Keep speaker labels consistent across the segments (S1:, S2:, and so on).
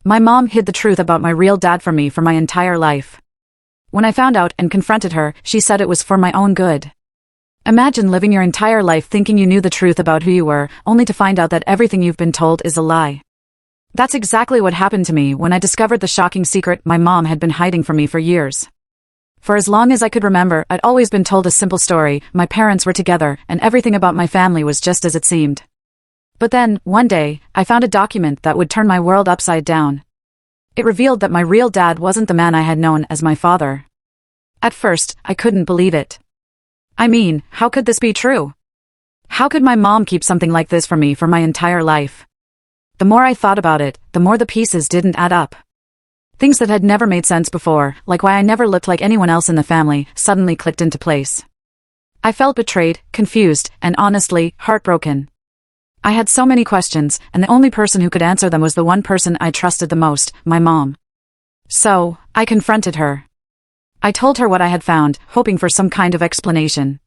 S1: My mom hid the truth about my real dad from me for my entire life. When I found out and confronted her, she said it was for my own good. Imagine living your entire life thinking you knew the truth about who you were, only to find out that everything you've been told is a lie. That's exactly what happened to me when I discovered the shocking secret my mom had been hiding from me for years. For as long as I could remember, I'd always been told a simple story: my parents were together, and everything about my family was just as it seemed. But then, one day, I found a document that would turn my world upside down. It revealed that my real dad wasn't the man I had known as my father. At first, I couldn't believe it. I mean, how could this be true? How could my mom keep something like this from me for my entire life? The more I thought about it, the more the pieces didn't add up. Things that had never made sense before, like why I never looked like anyone else in the family, suddenly clicked into place. I felt betrayed, confused, and honestly, heartbroken. I had so many questions, and the only person who could answer them was the one person I trusted the most, my mom. So, I confronted her. I told her what I had found, hoping for some kind of explanation.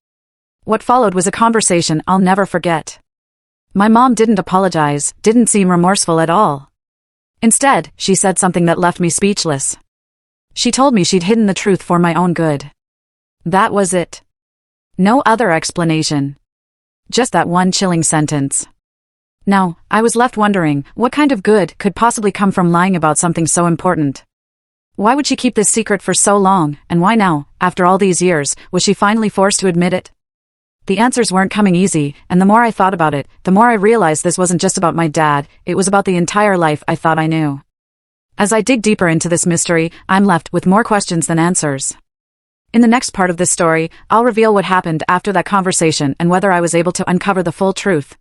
S1: What followed was a conversation I'll never forget. My mom didn't apologize, didn't seem remorseful at all. Instead, she said something that left me speechless. She told me she'd hidden the truth for my own good. That was it. No other explanation. Just that one chilling sentence. Now, I was left wondering, what kind of good could possibly come from lying about something so important? Why would she keep this secret for so long, and why now, after all these years, was she finally forced to admit it? The answers weren't coming easy, and the more I thought about it, the more I realized this wasn't just about my dad, it was about the entire life I thought I knew. As I dig deeper into this mystery, I'm left with more questions than answers. In the next part of this story, I'll reveal what happened after that conversation and whether I was able to uncover the full truth.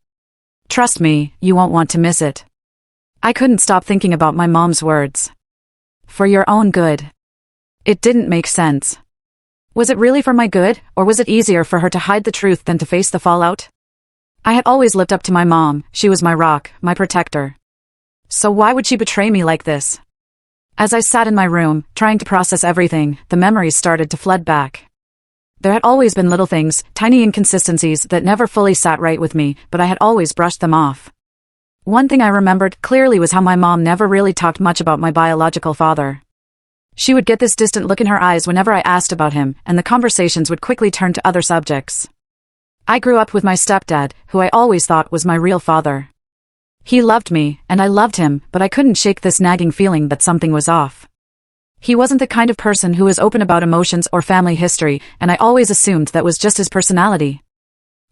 S1: Trust me, you won't want to miss it. I couldn't stop thinking about my mom's words. For your own good. It didn't make sense. Was it really for my good, or was it easier for her to hide the truth than to face the fallout? I had always looked up to my mom, she was my rock, my protector. So why would she betray me like this? As I sat in my room, trying to process everything, the memories started to flood back. There had always been little things, tiny inconsistencies that never fully sat right with me, but I had always brushed them off. One thing I remembered clearly was how my mom never really talked much about my biological father. She would get this distant look in her eyes whenever I asked about him, and the conversations would quickly turn to other subjects. I grew up with my stepdad, who I always thought was my real father. He loved me, and I loved him, but I couldn't shake this nagging feeling that something was off. He wasn't the kind of person who was open about emotions or family history, and I always assumed that was just his personality.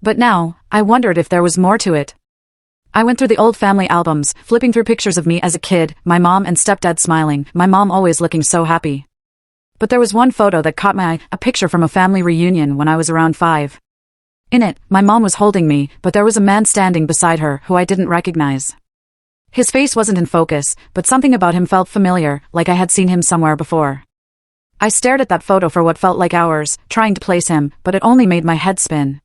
S1: But now, I wondered if there was more to it. I went through the old family albums, flipping through pictures of me as a kid, my mom and stepdad smiling, my mom always looking so happy. But there was one photo that caught my eye, a picture from a family reunion when I was around 5. In it, my mom was holding me, but there was a man standing beside her who I didn't recognize. His face wasn't in focus, but something about him felt familiar, like I had seen him somewhere before. I stared at that photo for what felt like hours, trying to place him, but it only made my head spin.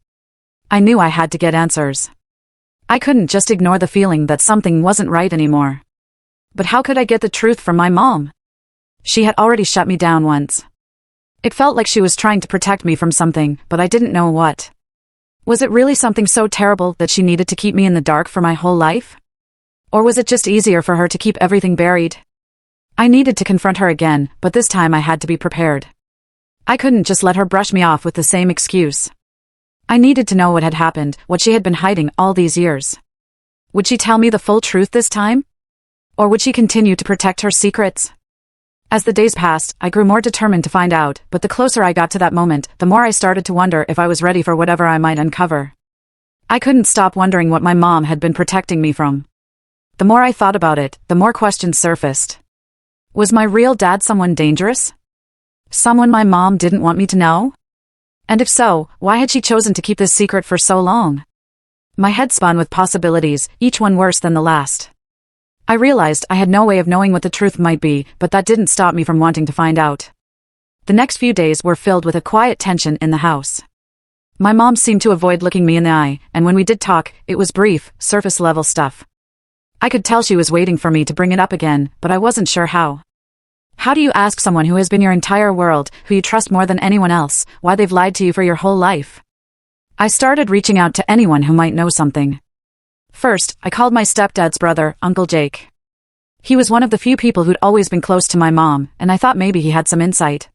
S1: I knew I had to get answers. I couldn't just ignore the feeling that something wasn't right anymore. But how could I get the truth from my mom? She had already shut me down once. It felt like she was trying to protect me from something, but I didn't know what. Was it really something so terrible that she needed to keep me in the dark for my whole life? Or was it just easier for her to keep everything buried? I needed to confront her again, but this time I had to be prepared. I couldn't just let her brush me off with the same excuse. I needed to know what had happened, what she had been hiding all these years. Would she tell me the full truth this time? Or would she continue to protect her secrets? As the days passed, I grew more determined to find out, but the closer I got to that moment, the more I started to wonder if I was ready for whatever I might uncover. I couldn't stop wondering what my mom had been protecting me from. The more I thought about it, the more questions surfaced. Was my real dad someone dangerous? Someone my mom didn't want me to know? And if so, why had she chosen to keep this secret for so long? My head spun with possibilities, each one worse than the last. I realized I had no way of knowing what the truth might be, but that didn't stop me from wanting to find out. The next few days were filled with a quiet tension in the house. My mom seemed to avoid looking me in the eye, and when we did talk, it was brief, surface-level stuff. I could tell she was waiting for me to bring it up again, but I wasn't sure how. How do you ask someone who has been your entire world, who you trust more than anyone else, why they've lied to you for your whole life? I started reaching out to anyone who might know something. First, I called my stepdad's brother, Uncle Jake. He was one of the few people who'd always been close to my mom, and I thought maybe he had some insight.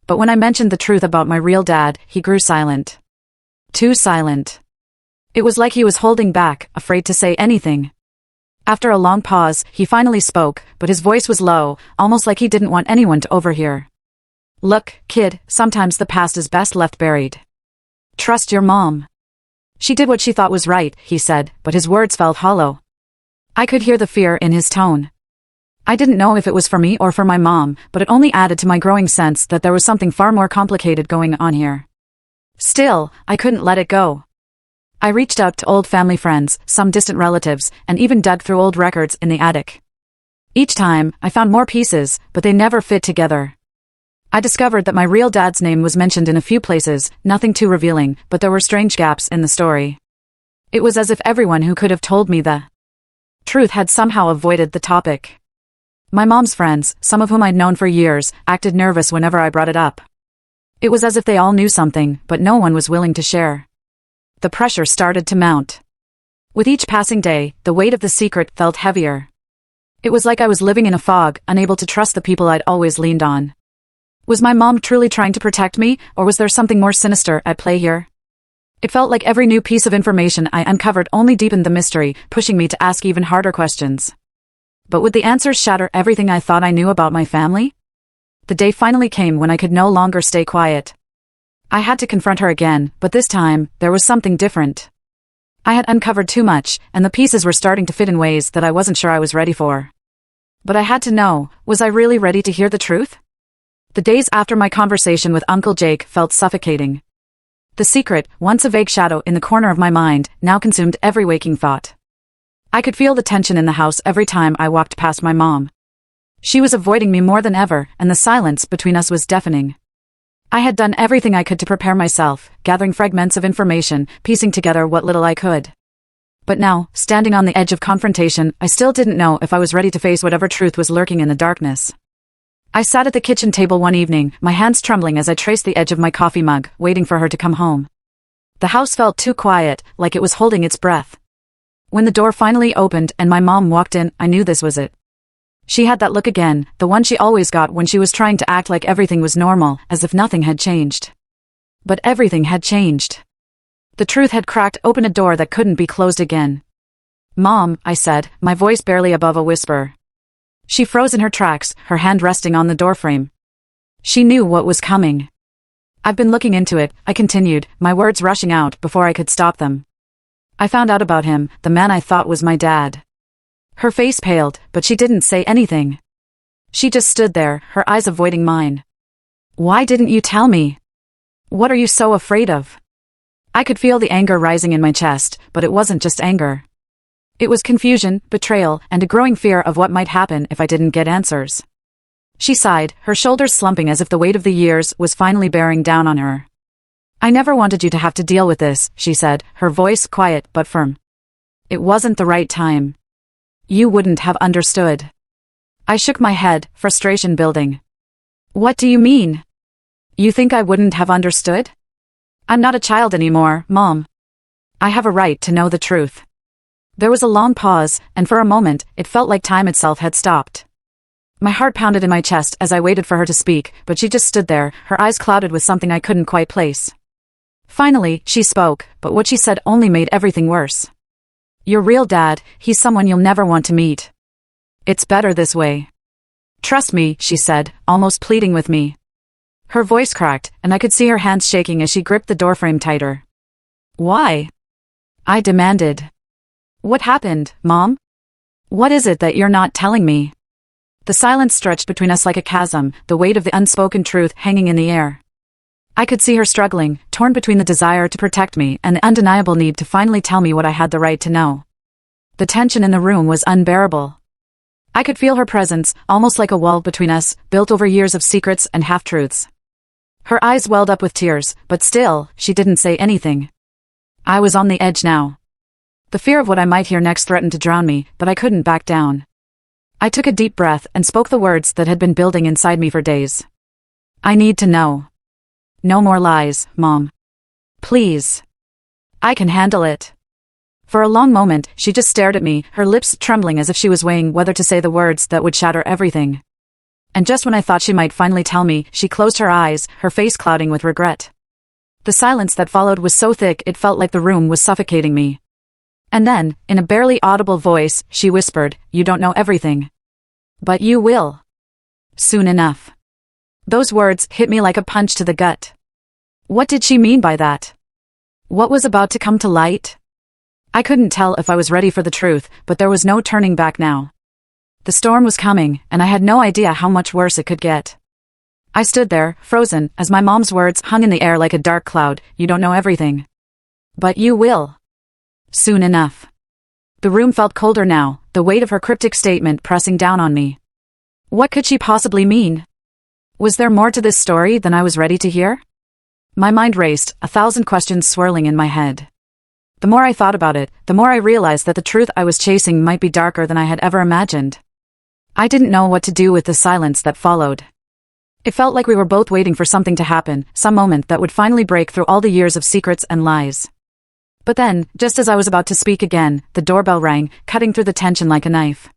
S1: But when I mentioned the truth about my real dad, he grew silent. Too silent. It was like he was holding back, afraid to say anything. After a long pause, he finally spoke, but his voice was low, almost like he didn't want anyone to overhear. Look, kid, sometimes the past is best left buried. Trust your mom. She did what she thought was right, he said, but his words felt hollow. I could hear the fear in his tone. I didn't know if it was for me or for my mom, but it only added to my growing sense that there was something far more complicated going on here. Still, I couldn't let it go. I reached out to old family friends, some distant relatives, and even dug through old records in the attic. Each time, I found more pieces, but they never fit together. I discovered that my real dad's name was mentioned in a few places, nothing too revealing, but there were strange gaps in the story. It was as if everyone who could have told me the truth had somehow avoided the topic. My mom's friends, some of whom I'd known for years, acted nervous whenever I brought it up. It was as if they all knew something, but no one was willing to share. The pressure started to mount. With each passing day, the weight of the secret felt heavier. It was like I was living in a fog, unable to trust the people I'd always leaned on. Was my mom truly trying to protect me, or was there something more sinister at play here? It felt like every new piece of information I uncovered only deepened the mystery, pushing me to ask even harder questions. But would the answers shatter everything I thought I knew about my family? The day finally came when I could no longer stay quiet. I had to confront her again, but this time, there was something different. I had uncovered too much, and the pieces were starting to fit in ways that I wasn't sure I was ready for. But I had to know, was I really ready to hear the truth? The days after my conversation with Uncle Jake felt suffocating. The secret, once a vague shadow in the corner of my mind, now consumed every waking thought. I could feel the tension in the house every time I walked past my mom. She was avoiding me more than ever, and the silence between us was deafening. I had done everything I could to prepare myself, gathering fragments of information, piecing together what little I could. But now, standing on the edge of confrontation, I still didn't know if I was ready to face whatever truth was lurking in the darkness. I sat at the kitchen table one evening, my hands trembling as I traced the edge of my coffee mug, waiting for her to come home. The house felt too quiet, like it was holding its breath. When the door finally opened and my mom walked in, I knew this was it. She had that look again, the one she always got when she was trying to act like everything was normal, as if nothing had changed. But everything had changed. The truth had cracked open a door that couldn't be closed again. "Mom," I said, my voice barely above a whisper. She froze in her tracks, her hand resting on the doorframe. She knew what was coming. "I've been looking into it," I continued, my words rushing out before I could stop them. "I found out about him, the man I thought was my dad." Her face paled, but she didn't say anything. She just stood there, her eyes avoiding mine. "Why didn't you tell me? What are you so afraid of?" I could feel the anger rising in my chest, but it wasn't just anger. It was confusion, betrayal, and a growing fear of what might happen if I didn't get answers. She sighed, her shoulders slumping as if the weight of the years was finally bearing down on her. "I never wanted you to have to deal with this," she said, her voice quiet but firm. "It wasn't the right time. You wouldn't have understood." I shook my head, frustration building. "What do you mean? You think I wouldn't have understood? I'm not a child anymore, Mom. I have a right to know the truth." There was a long pause, and for a moment, it felt like time itself had stopped. My heart pounded in my chest as I waited for her to speak, but she just stood there, her eyes clouded with something I couldn't quite place. Finally, she spoke, but what she said only made everything worse. "Your real dad, he's someone you'll never want to meet. It's better this way. Trust me," she said, almost pleading with me. Her voice cracked, and I could see her hands shaking as she gripped the doorframe tighter. "Why?" I demanded. "What happened, Mom? What is it that you're not telling me?" The silence stretched between us like a chasm, the weight of the unspoken truth hanging in the air. I could see her struggling, torn between the desire to protect me and the undeniable need to finally tell me what I had the right to know. The tension in the room was unbearable. I could feel her presence, almost like a wall between us, built over years of secrets and half-truths. Her eyes welled up with tears, but still, she didn't say anything. I was on the edge now. The fear of what I might hear next threatened to drown me, but I couldn't back down. I took a deep breath and spoke the words that had been building inside me for days. "I need to know. No more lies, Mom. Please. I can handle it." For a long moment, she just stared at me, her lips trembling as if she was weighing whether to say the words that would shatter everything. And just when I thought she might finally tell me, she closed her eyes, her face clouding with regret. The silence that followed was so thick it felt like the room was suffocating me. And then, in a barely audible voice, she whispered, "You don't know everything. But you will. Soon enough." Those words hit me like a punch to the gut. What did she mean by that? What was about to come to light? I couldn't tell if I was ready for the truth, but there was no turning back now. The storm was coming, and I had no idea how much worse it could get. I stood there, frozen, as my mom's words hung in the air like a dark cloud. "You don't know everything. But you will. Soon enough." The room felt colder now, the weight of her cryptic statement pressing down on me. What could she possibly mean? Was there more to this story than I was ready to hear? My mind raced, 1,000 questions swirling in my head. The more I thought about it, the more I realized that the truth I was chasing might be darker than I had ever imagined. I didn't know what to do with the silence that followed. It felt like we were both waiting for something to happen, some moment that would finally break through all the years of secrets and lies. But then, just as I was about to speak again, the doorbell rang, cutting through the tension like a knife.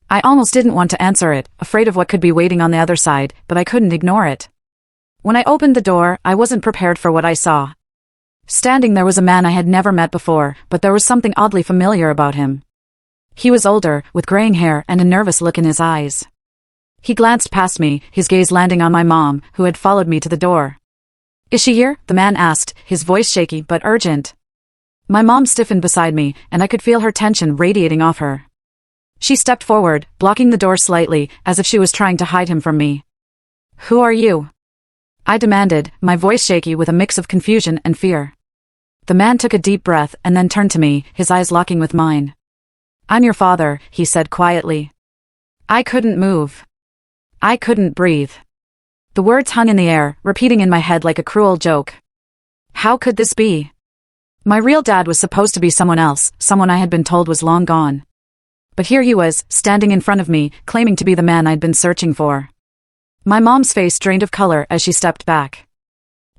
S1: I almost didn't want to answer it, afraid of what could be waiting on the other side, but I couldn't ignore it. When I opened the door, I wasn't prepared for what I saw. Standing there was a man I had never met before, but there was something oddly familiar about him. He was older, with graying hair and a nervous look in his eyes. He glanced past me, his gaze landing on my mom, who had followed me to the door. "Is she here?" the man asked, his voice shaky but urgent. My mom stiffened beside me, and I could feel her tension radiating off her. She stepped forward, blocking the door slightly, as if she was trying to hide him from me. "Who are you?" I demanded, my voice shaky with a mix of confusion and fear. The man took a deep breath and then turned to me, his eyes locking with mine. "I'm your father," he said quietly. I couldn't move. I couldn't breathe. The words hung in the air, repeating in my head like a cruel joke. How could this be? My real dad was supposed to be someone else, someone I had been told was long gone. But here he was, standing in front of me, claiming to be the man I'd been searching for. My mom's face drained of color as she stepped back.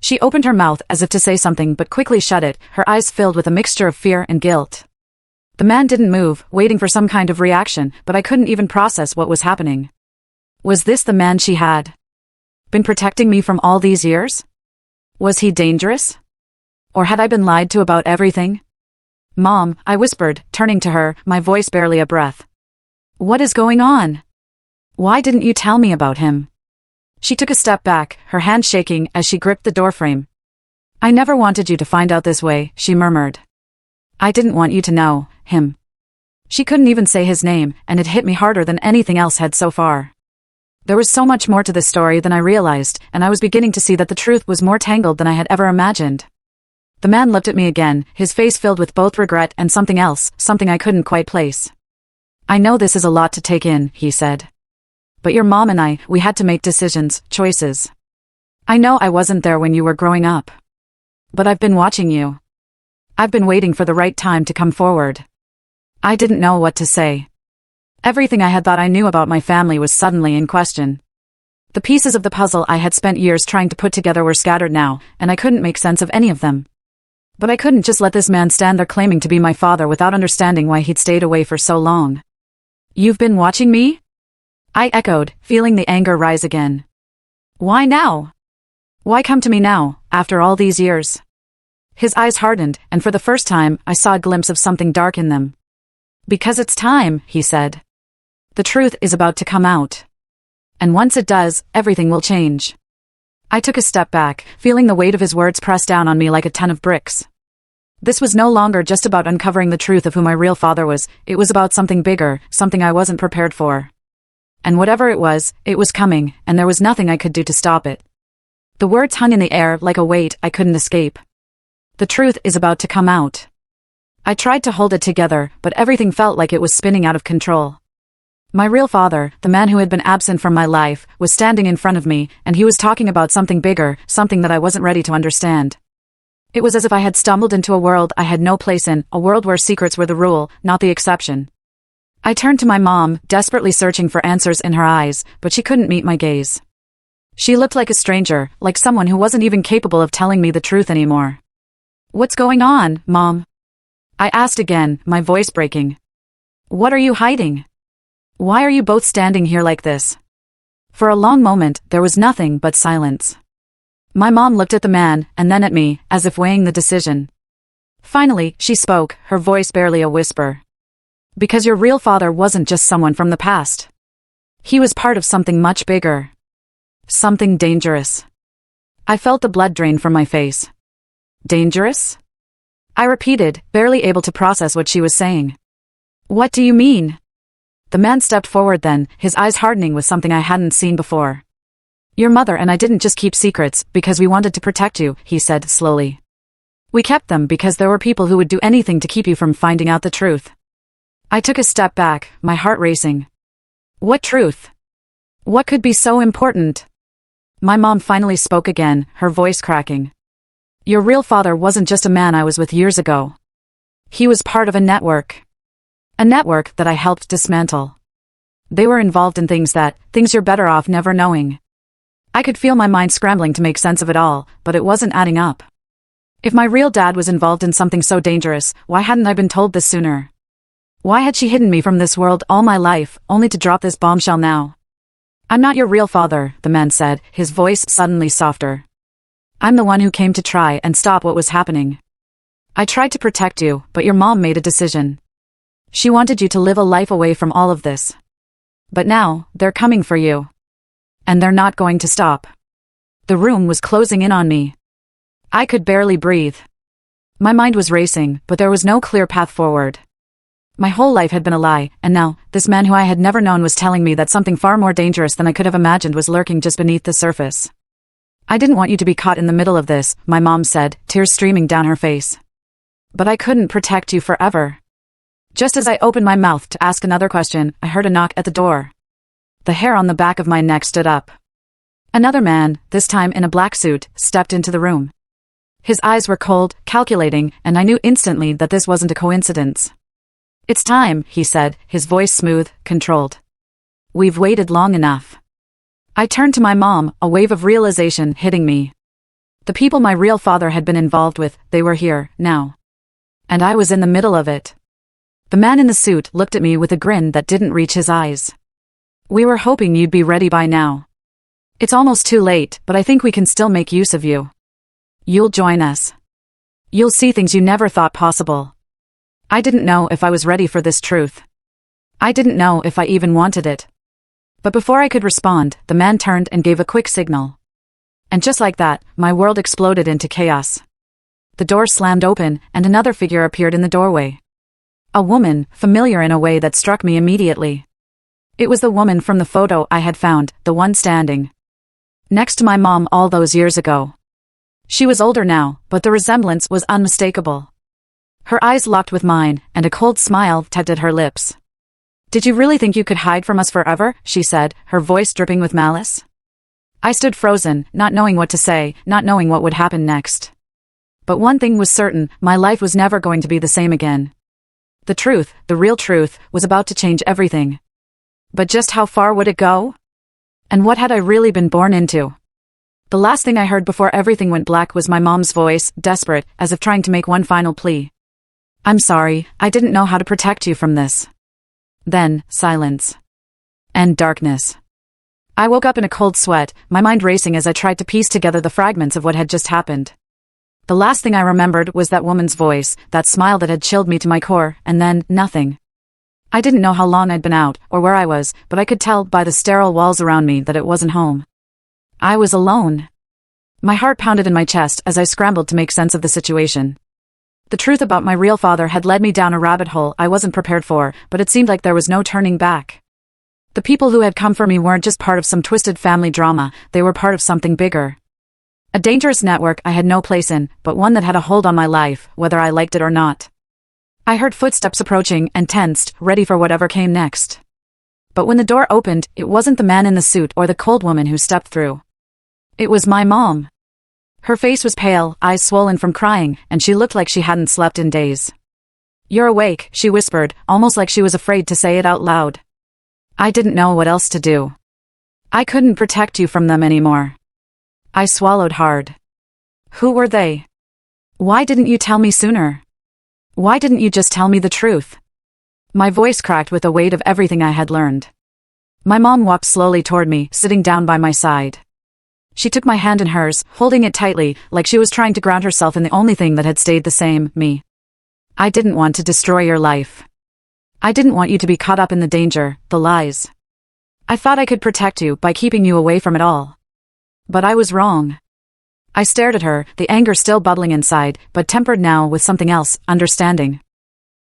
S1: She opened her mouth as if to say something but quickly shut it, her eyes filled with a mixture of fear and guilt. The man didn't move, waiting for some kind of reaction, but I couldn't even process what was happening. Was this the man she had been protecting me from all these years? Was he dangerous? Or had I been lied to about everything? "Mom," I whispered, turning to her, my voice barely a breath. "What is going on? Why didn't you tell me about him?" She took a step back, her hand shaking as she gripped the doorframe. "I never wanted you to find out this way," she murmured. "I didn't want you to know him." She couldn't even say his name, and it hit me harder than anything else had so far. There was so much more to this story than I realized, and I was beginning to see that the truth was more tangled than I had ever imagined. The man looked at me again, his face filled with both regret and something else, something I couldn't quite place. "I know this is a lot to take in," he said. "But your mom and I, we had to make decisions, choices. I know I wasn't there when you were growing up. But I've been watching you. I've been waiting for the right time to come forward." I didn't know what to say. Everything I had thought I knew about my family was suddenly in question. The pieces of the puzzle I had spent years trying to put together were scattered now, and I couldn't make sense of any of them. But I couldn't just let this man stand there claiming to be my father without understanding why he'd stayed away for so long. "You've been watching me?" I echoed, feeling the anger rise again. "Why now? Why come to me now, after all these years?" His eyes hardened, and for the first time, I saw a glimpse of something dark in them. "Because it's time," he said. "The truth is about to come out. And once it does, everything will change." I took a step back, feeling the weight of his words press down on me like a ton of bricks. This was no longer just about uncovering the truth of who my real father was, it was about something bigger, something I wasn't prepared for. And whatever it was coming, and there was nothing I could do to stop it. The words hung in the air like a weight I couldn't escape. The truth is about to come out. I tried to hold it together, but everything felt like it was spinning out of control. My real father, the man who had been absent from my life, was standing in front of me, and he was talking about something bigger, something that I wasn't ready to understand. It was as if I had stumbled into a world I had no place in, a world where secrets were the rule, not the exception. I turned to my mom, desperately searching for answers in her eyes, but she couldn't meet my gaze. She looked like a stranger, like someone who wasn't even capable of telling me the truth anymore. "What's going on, Mom?" I asked again, my voice breaking. What are you hiding? Why are you both standing here like this? For a long moment, there was nothing but silence. My mom looked at the man, and then at me, as if weighing the decision. Finally, she spoke, her voice barely a whisper. Because your real father wasn't just someone from the past. He was part of something much bigger. Something dangerous. I felt the blood drain from my face. Dangerous? I repeated, barely able to process what she was saying. What do you mean? The man stepped forward then, his eyes hardening with something I hadn't seen before. Your mother and I didn't just keep secrets because we wanted to protect you, he said slowly. We kept them because there were people who would do anything to keep you from finding out the truth. I took a step back, my heart racing. What truth? What could be so important? My mom finally spoke again, her voice cracking. Your real father wasn't just a man I was with years ago. He was part of a network. A network that I helped dismantle. They were involved in things you're better off never knowing. I could feel my mind scrambling to make sense of it all, but it wasn't adding up. If my real dad was involved in something so dangerous, why hadn't I been told this sooner? Why had she hidden me from this world all my life, only to drop this bombshell now? I'm not your real father, the man said, his voice suddenly softer. I'm the one who came to try and stop what was happening. I tried to protect you, but your mom made a decision. She wanted you to live a life away from all of this. But now, they're coming for you. And they're not going to stop. The room was closing in on me. I could barely breathe. My mind was racing, but there was no clear path forward. My whole life had been a lie, and now, this man who I had never known was telling me that something far more dangerous than I could have imagined was lurking just beneath the surface. I didn't want you to be caught in the middle of this, my mom said, tears streaming down her face. But I couldn't protect you forever. Just as I opened my mouth to ask another question, I heard a knock at the door. The hair on the back of my neck stood up. Another man, this time in a black suit, stepped into the room. His eyes were cold, calculating, and I knew instantly that this wasn't a coincidence. It's time, he said, his voice smooth, controlled. We've waited long enough. I turned to my mom, a wave of realization hitting me. The people my real father had been involved with, they were here, now. And I was in the middle of it. The man in the suit looked at me with a grin that didn't reach his eyes. We were hoping you'd be ready by now. It's almost too late, but I think we can still make use of you. You'll join us. You'll see things you never thought possible. I didn't know if I was ready for this truth. I didn't know if I even wanted it. But before I could respond, the man turned and gave a quick signal. And just like that, my world exploded into chaos. The door slammed open, and another figure appeared in the doorway. A woman, familiar in a way that struck me immediately. It was the woman from the photo I had found, the one standing next to my mom all those years ago. She was older now, but the resemblance was unmistakable. Her eyes locked with mine, and a cold smile tugged at her lips. Did you really think you could hide from us forever? She said, her voice dripping with malice. I stood frozen, not knowing what to say, not knowing what would happen next. But one thing was certain, my life was never going to be the same again. The truth, the real truth, was about to change everything. But just how far would it go? And what had I really been born into? The last thing I heard before everything went black was my mom's voice, desperate, as if trying to make one final plea. I'm sorry, I didn't know how to protect you from this. Then, silence. And darkness. I woke up in a cold sweat, my mind racing as I tried to piece together the fragments of what had just happened. The last thing I remembered was that woman's voice, that smile that had chilled me to my core, and then, nothing. I didn't know how long I'd been out, or where I was, but I could tell by the sterile walls around me that it wasn't home. I was alone. My heart pounded in my chest as I scrambled to make sense of the situation. The truth about my real father had led me down a rabbit hole I wasn't prepared for, but it seemed like there was no turning back. The people who had come for me weren't just part of some twisted family drama, they were part of something bigger. A dangerous network I had no place in, but one that had a hold on my life, whether I liked it or not. I heard footsteps approaching and tensed, ready for whatever came next. But when the door opened, it wasn't the man in the suit or the cold woman who stepped through. It was my mom. Her face was pale, eyes swollen from crying, and she looked like she hadn't slept in days. You're awake, she whispered, almost like she was afraid to say it out loud. I didn't know what else to do. I couldn't protect you from them anymore. I swallowed hard. Who were they? Why didn't you tell me sooner? Why didn't you just tell me the truth? My voice cracked with the weight of everything I had learned. My mom walked slowly toward me, sitting down by my side. She took my hand in hers, holding it tightly, like she was trying to ground herself in the only thing that had stayed the same, me. I didn't want to destroy your life. I didn't want you to be caught up in the danger, the lies. I thought I could protect you by keeping you away from it all. But I was wrong. I stared at her, the anger still bubbling inside, but tempered now with something else, understanding.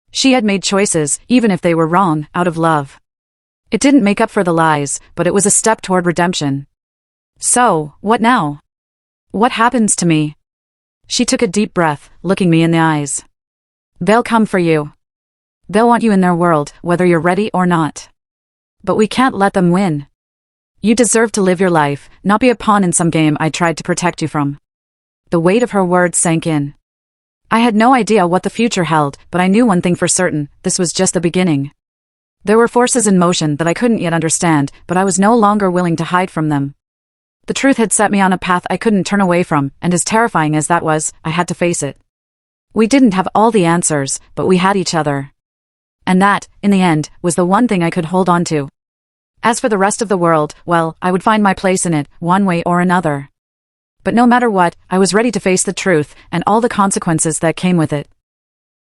S1: She had made choices, even if they were wrong, out of love. It didn't make up for the lies, but it was a step toward redemption. So, what now? What happens to me? She took a deep breath, looking me in the eyes. They'll come for you. They'll want you in their world, whether you're ready or not. But we can't let them win. You deserve to live your life, not be a pawn in some game I tried to protect you from. The weight of her words sank in. I had no idea what the future held, but I knew one thing for certain: this was just the beginning. There were forces in motion that I couldn't yet understand, but I was no longer willing to hide from them. The truth had set me on a path I couldn't turn away from, and as terrifying as that was, I had to face it. We didn't have all the answers, but we had each other. And that, in the end, was the one thing I could hold on to. As for the rest of the world, well, I would find my place in it, one way or another. But no matter what, I was ready to face the truth, and all the consequences that came with it.